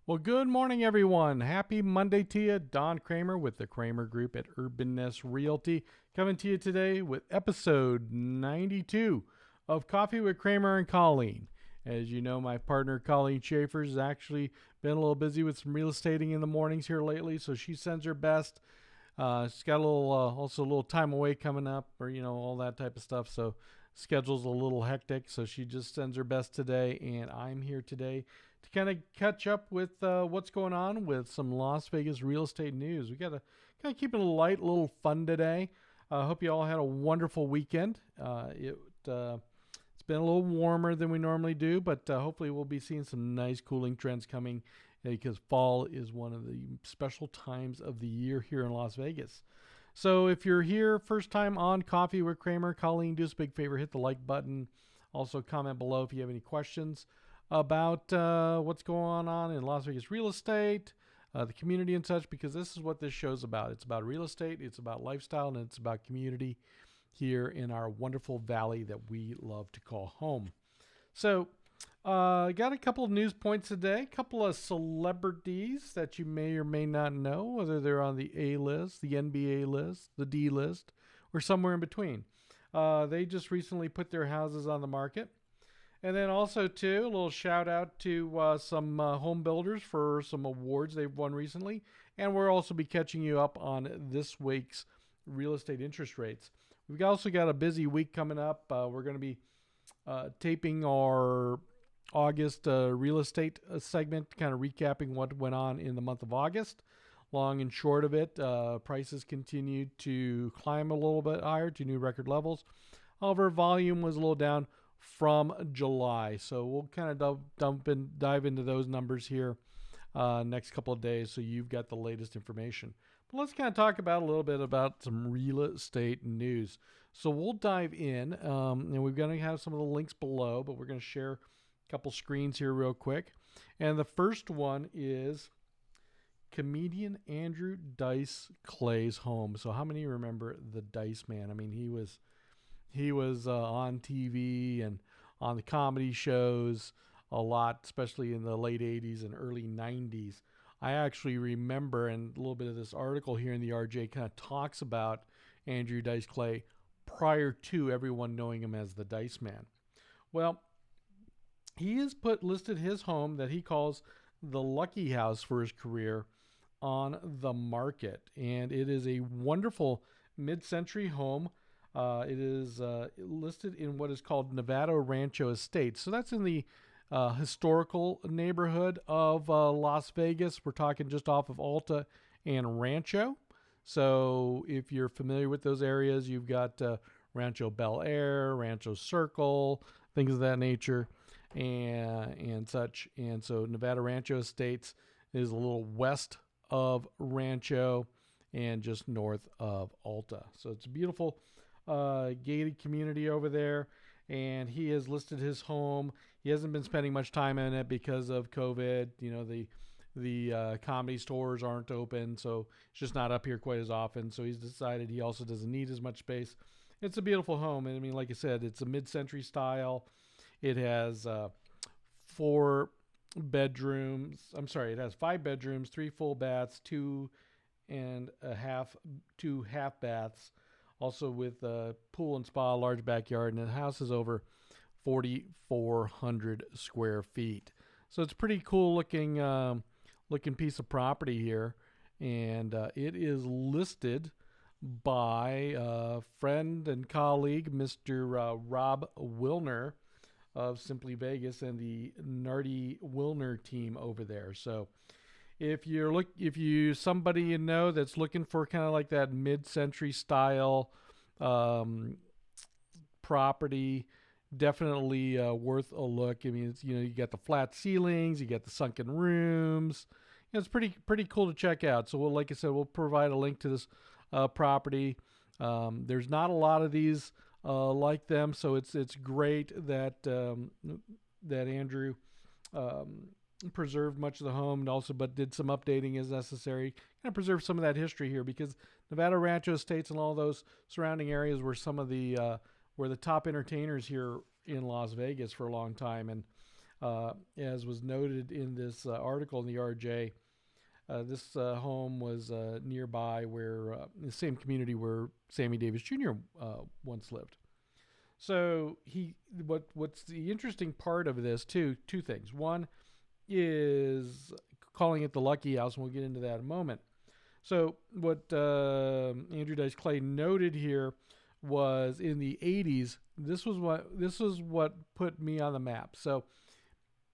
Well, good morning, everyone. Happy Monday to you. Don Cramer with the Cramer Group at Urban Nest Realty coming to you today with episode 92 of Coffee with Cramer and Colleen. As you know, my partner Colleen Schaefer has actually been a little busy with some real estating in the mornings here lately, so she sends her best. She's got also a little time away coming up, or all that type of stuff. So schedule's a little hectic, so she just sends her best today, and I'm here today to kind of catch up with what's going on with some Las Vegas real estate news. We got to kind of keep it a light, a little fun today. I hope you all had a wonderful weekend. It's been a little warmer than we normally do, but hopefully we'll be seeing some nice cooling trends coming because fall is one of the special times of the year here in Las Vegas. So if you're here first time on Coffee with Cramer, Colleen, do us a big favor, hit the like button. Also comment below if you have any questions about what's going on in Las Vegas real estate, the community and such, because this is what this show's about. It's about real estate, it's about lifestyle, and it's about community here in our wonderful valley that we love to call home. So got a couple of news points today, a couple of celebrities that you may or may not know, whether they're on the A list, the NBA list, the D list, or somewhere in between. They just recently put their houses on the market. And then also, too, a little shout out to some home builders for some awards they've won recently. And we'll also be catching you up on this week's real estate interest rates. We've also got a busy week coming up. We're going to be taping our August real estate segment, kind of recapping what went on in the month of August. Long and short of it, prices continued to climb a little bit higher to new record levels. However, volume was a little down from July. So we'll kind of dive into those numbers here next couple of days so you've got the latest information. But let's kind of talk about a little bit about some real estate news. So we'll dive in, and we're going to have some of the links below, but we're going to share a couple screens here real quick. And the first one is comedian Andrew Dice Clay's home. So how many remember the Dice Man? I mean, he was on TV and on the comedy shows a lot, especially in the late 80s and early 90s. I actually remember, and a little bit of this article here in the RJ kind of talks about Andrew Dice Clay prior to everyone knowing him as the Dice Man. Well, he has listed his home that he calls the Lucky House for his career on the market. And it is a wonderful mid-century home. It is listed in what is called Nevada Rancho Estates. So that's in the historical neighborhood of Las Vegas. We're talking just off of Alta and Rancho. So if you're familiar with those areas, you've got Rancho Bel Air, Rancho Circle, things of that nature, and such. And so Nevada Rancho Estates is a little west of Rancho and just north of Alta. So it's a beautiful gated community over there, and he has listed his home. He hasn't been spending much time in it because of COVID. The comedy stores aren't open, so it's just not up here quite as often. So he's decided he also doesn't need as much space. It's a beautiful home, and I mean, like I said, it's a mid-century style. It has 4 bedrooms. I'm sorry, it has 5 bedrooms, 3 full baths, 2 half baths. Also with a pool and spa, large backyard, and the house is over 4,400 square feet. So it's a pretty cool looking piece of property here, and it is listed by friend and colleague, Mr. Rob Wilner of Simply Vegas and the NRED Wilner team over there. So if you somebody you know that's looking for kind of like that mid-century style property, definitely worth a look. I mean, it's, you got the flat ceilings, you got the sunken rooms. It's pretty cool to check out. So like I said, we'll provide a link to this property. There's not a lot of these like them, so it's great that Andrew preserved much of the home, and also but did some updating as necessary, kind of preserve some of that history here, because Nevada Rancho Estates and all those surrounding areas were some of the were the top entertainers here in Las Vegas for a long time. And as was noted in this article in the RJ. This home was nearby where the same community where Sammy Davis Jr. Once lived. So what's the interesting part of this two things. One is calling it the Lucky House, and we'll get into that in a moment. So what Andrew Dice Clay noted here was in the 80s. This was what put me on the map. So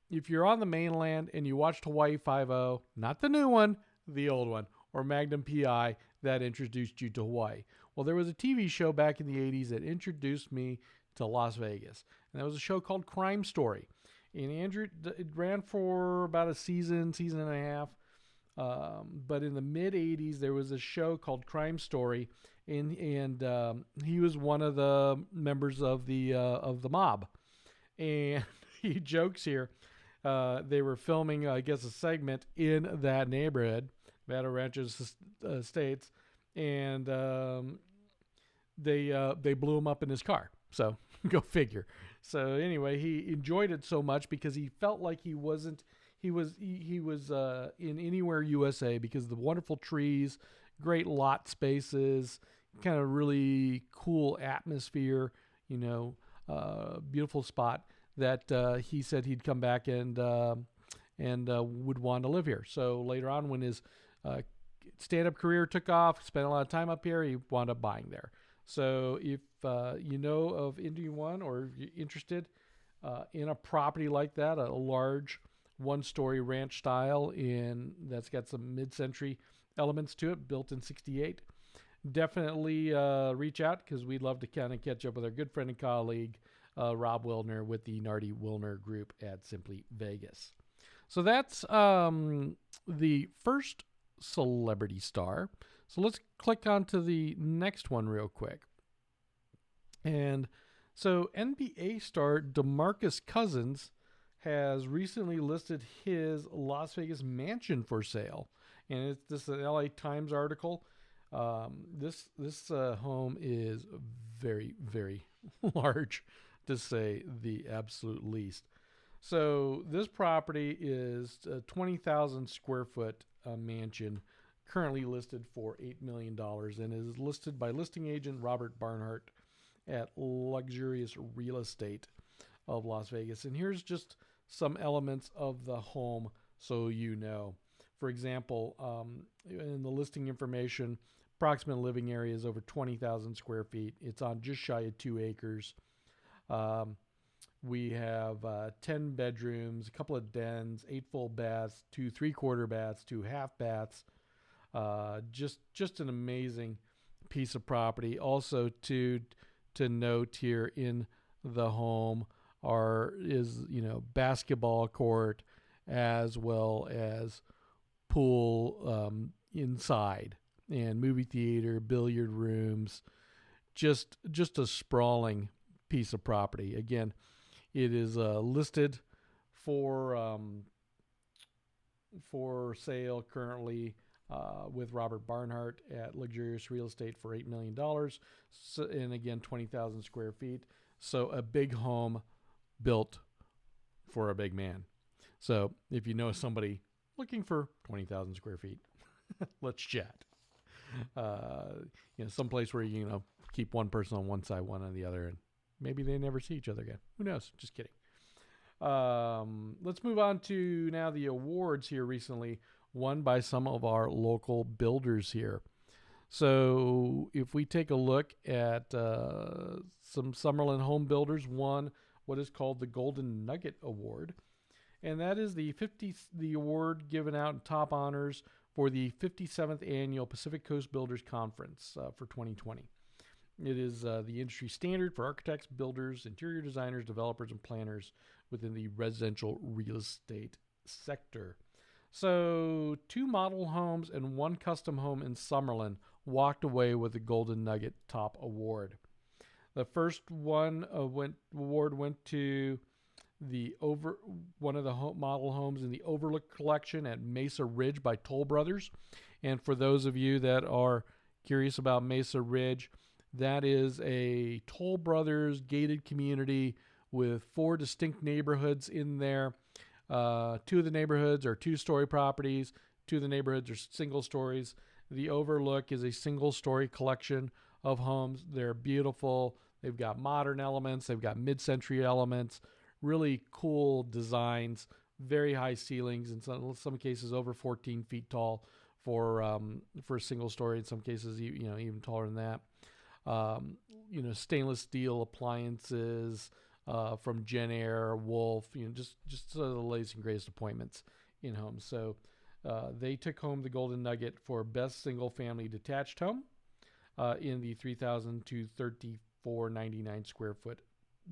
if you're on the mainland and you watched Hawaii Five-0, not the new one, the old one, or Magnum PI, that introduced you to Hawaii. Well, there was a TV show back in the 80s that introduced me to Las Vegas, and that was a show called Crime Story. And Andrew, it ran for about a season and a half. But in the mid 80s, there was a show called Crime Story, and he was one of the members of the mob, and he jokes here. They were filming, I guess, a segment in that neighborhood, Nevada Ranches Estates, and they blew him up in his car. So go figure. So anyway, he enjoyed it so much because he felt like he was in Anywhere USA because of the wonderful trees, great lot spaces, kind of really cool atmosphere, beautiful spot that he said he'd come back and would want to live here. So later on, when his stand-up career took off, spent a lot of time up here, he wound up buying there. So if you know of anyone or you're interested in a property like that, a large one-story ranch style that's got some mid-century elements to it, built in 68, definitely reach out because we'd love to kind of catch up with our good friend and colleague, Rob Wilner with the Nardi Wilner Group at Simply Vegas. So that's the first celebrity star. So let's click on to the next one real quick. And so NBA star DeMarcus Cousins has recently listed his Las Vegas mansion for sale. And this is an LA Times article. This home is very, very large, to say the absolute least. So this property is a 20,000 square foot mansion, currently listed for $8 million, and is listed by listing agent Robert Barnhart at Luxurious Real Estate of Las Vegas. And here's just some elements of the home so you know. For example, in the listing information, approximate living area is over 20,000 square feet. It's on just shy of 2 acres. We have 10 bedrooms, a couple of dens, 8 full baths, 2 3/4 baths, 2 half baths. Just an amazing piece of property. Also to note here in the home is basketball court as well as pool inside, and movie theater, billiard rooms. Just a sprawling piece of property. Again, it is listed for sale currently with Robert Barnhart at Luxurious Real Estate for $8 million. So, and again, 20,000 square feet. So a big home built for a big man. So if you know somebody looking for 20,000 square feet, let's chat. Someplace where you keep one person on one side, one on the other, and maybe they never see each other again. Who knows? Just kidding. Let's move on to now the awards here recently won by some of our local builders here. So if we take a look at some Summerlin home builders won what is called the Gold Nugget Award. And that is the award given out in top honors for the 57th Annual Pacific Coast Builders Conference for 2020. It is the industry standard for architects, builders, interior designers, developers, and planners within the residential real estate sector. So 2 model homes and 1 custom home in Summerlin walked away with the Golden Nugget Top Award. The first award went to one of the model homes in the Overlook Collection at Mesa Ridge by Toll Brothers. And for those of you that are curious about Mesa Ridge, that is a Toll Brothers gated community with 4 distinct neighborhoods in there. 2 of the neighborhoods are 2-story properties. 2 of the neighborhoods are single stories. The overlook is a single-story collection of homes. They're beautiful. They've got modern elements. They've got mid-century elements. Really cool designs. Very high ceilings. In some cases, over 14 feet tall for a single story. In some cases, even taller than that. Stainless steel appliances from Jen Air, Wolf. Just the latest and greatest appointments in homes. So they took home the Golden Nugget for best single-family detached home in the 3,000 to 3,499 square foot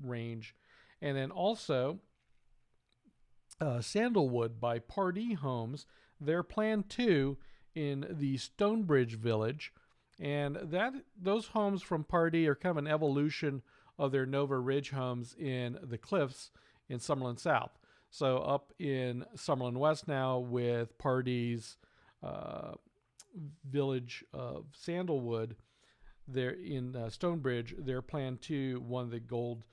range. And then also Sandalwood by Pardee Homes, their Plan 2 in the Stonebridge Village. And those homes from Pardee are kind of an evolution of their Nova Ridge homes in the Cliffs in Summerlin South. So up in Summerlin West now with Pardee's village of Sandalwood, there in Stonebridge, their Plan 2 won the Gold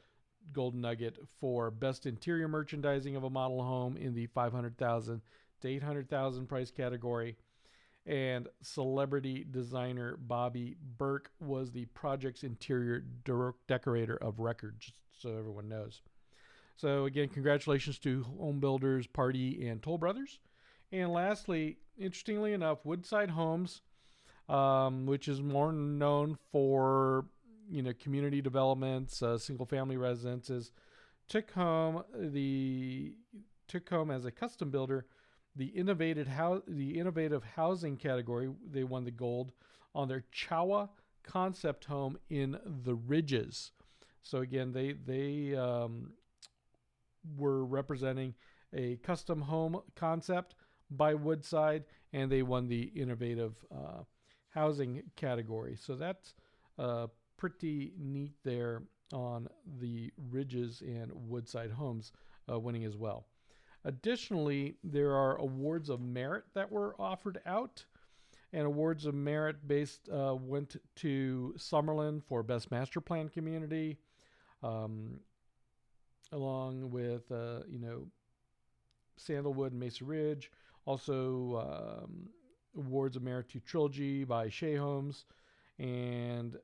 Nugget for best interior merchandising of a model home in the $500,000 to $800,000 price category. And celebrity designer Bobby Burke was the project's interior decorator of record, just so everyone knows. So again, congratulations to homebuilders Pardee and Toll Brothers. And lastly, interestingly enough, Woodside Homes, which is more known for community developments, single-family residences, took home as a custom builder the innovative housing category. They won the gold on their Chowa concept home in the Ridges. So again, they were representing a custom home concept by Woodside, and they won the innovative housing category. So that's pretty neat there on the Ridges and Woodside Homes winning as well. Additionally, there are awards of merit that were offered out, and awards of merit went to Summerlin for Best Master Plan Community, along with Sandalwood and Mesa Ridge. Also, awards of merit to Trilogy by Shea Homes, and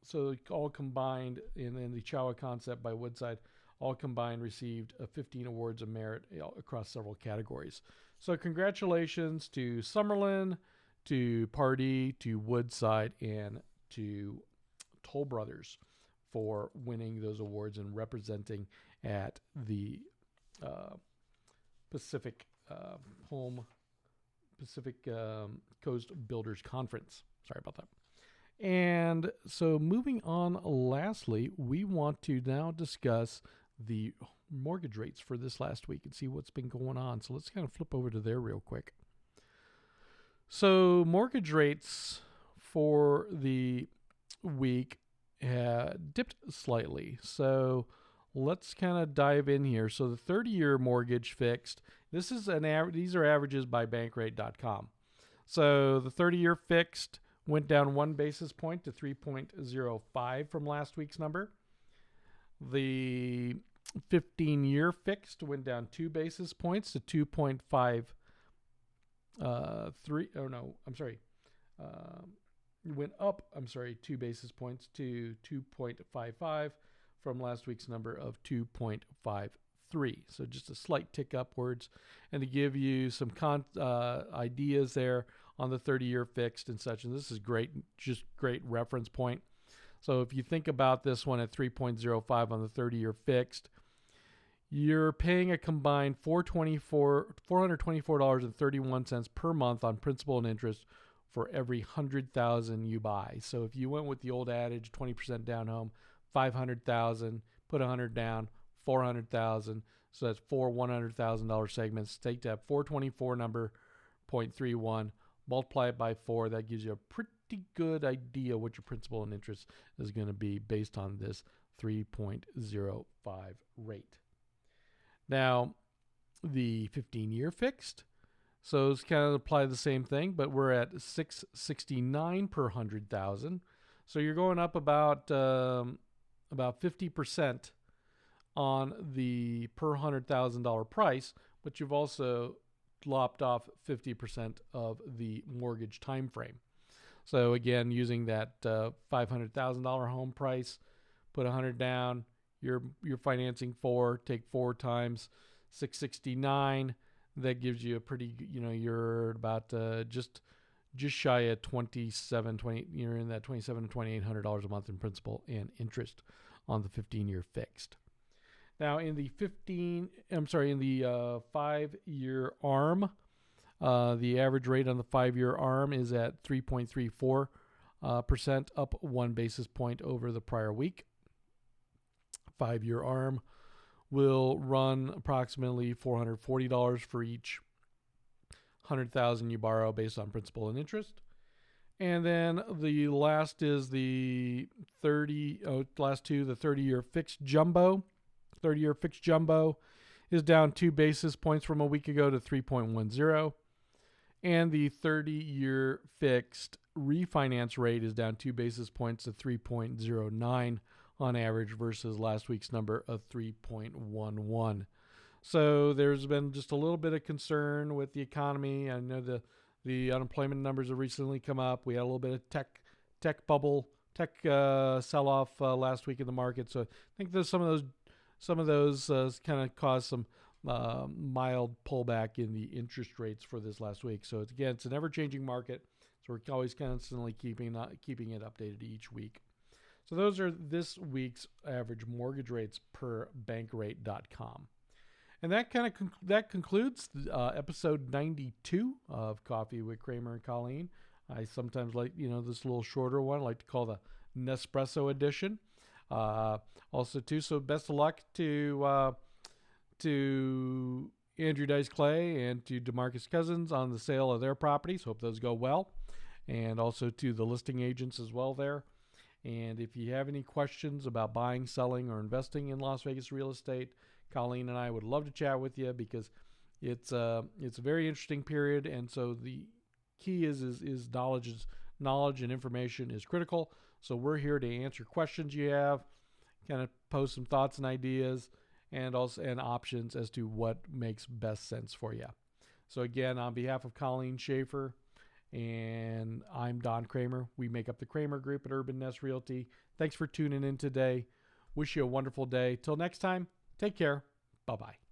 so all combined, and then the Chowa concept by Woodside, all combined received 15 awards of merit across several categories. So congratulations to Summerlin, to Pardee, to Woodside, and to Toll Brothers for winning those awards and representing at the Pacific Coast Builders Conference. Sorry about that. And so moving on, lastly, we want to now discuss the mortgage rates for this last week and see what's been going on. So let's kind of flip over to there real quick. So mortgage rates for the week dipped slightly. So let's kind of dive in here. So the 30-year mortgage fixed, these are averages by bankrate.com. So the 30-year fixed went down 1 basis point to 3.05 from last week's number. The 15-year fixed went down 2 basis points to 2.53. Went up, 2 basis points to 2.55 from last week's number of 2.53. So just a slight tick upwards. And to give you some ideas there on the 30-year fixed and such, and this is great, just great reference point. So if you think about this one at 3.05 on the 30-year fixed, you're paying a combined $424.31 per month on principal and interest for every $100,000 you buy. So if you went with the old adage, 20% down home, $500,000, put $100 down, $400,000. So that's 4 $100,000 segments. Take that 424 number, 0.31, multiply it by 4. That gives you a pretty good idea what your principal and interest is going to be based on this 3.05 rate. Now, the 15-year fixed, so it's kind of apply the same thing, but we're at $669 per 100,000. So you're going up about 50% on the per $100,000 price, but you've also lopped off 50% of the mortgage time frame. So again, using that $500,000 home price, put 100 down, you're financing 4, take 4 times 669. That gives you a pretty, you're about just shy of 20, you're in that $2,700 to $2,800 a month in principal and interest on the 15-year fixed. Now in the 5-year ARM, the average rate on the 5-year ARM is at 3.34%, up 1 basis point over the prior week. 5-year ARM will run approximately $440 for each $100,000 you borrow based on principal and interest. And then the last is the 30-year fixed jumbo. 30-year fixed jumbo is down 2 basis points from a week ago to 3.10. And the 30-year fixed refinance rate is down 2 basis points to 3.09 on average versus last week's number of 3.11. So there's been just a little bit of concern with the economy. I know the unemployment numbers have recently come up. We had a little bit of tech bubble, sell-off last week in the market. So I think there's some of those kind of caused some mild pullback in the interest rates for this last week. So it's an ever-changing market. So we're always constantly keeping it updated each week. So those are this week's average mortgage rates per bankrate.com. And that concludes episode 92 of Coffee with Cramer and Colleen. I sometimes like, this little shorter one, I like to call the Nespresso edition. Also too, so best of luck to Andrew Dice Clay and to DeMarcus Cousins on the sale of their properties. Hope those go well. And also to the listing agents as well there. And if you have any questions about buying, selling, or investing in Las Vegas real estate, Colleen and I would love to chat with you because it's a very interesting period. And so the key is knowledge and information is critical. So we're here to answer questions you have, kind of post some thoughts and ideas, and options as to what makes best sense for you. So again, on behalf of Colleen Schaefer, and I'm Don Cramer. We make up the Cramer Group at Urban Nest Realty. Thanks for tuning in today. Wish you a wonderful day. Till next time, take care. Bye-bye.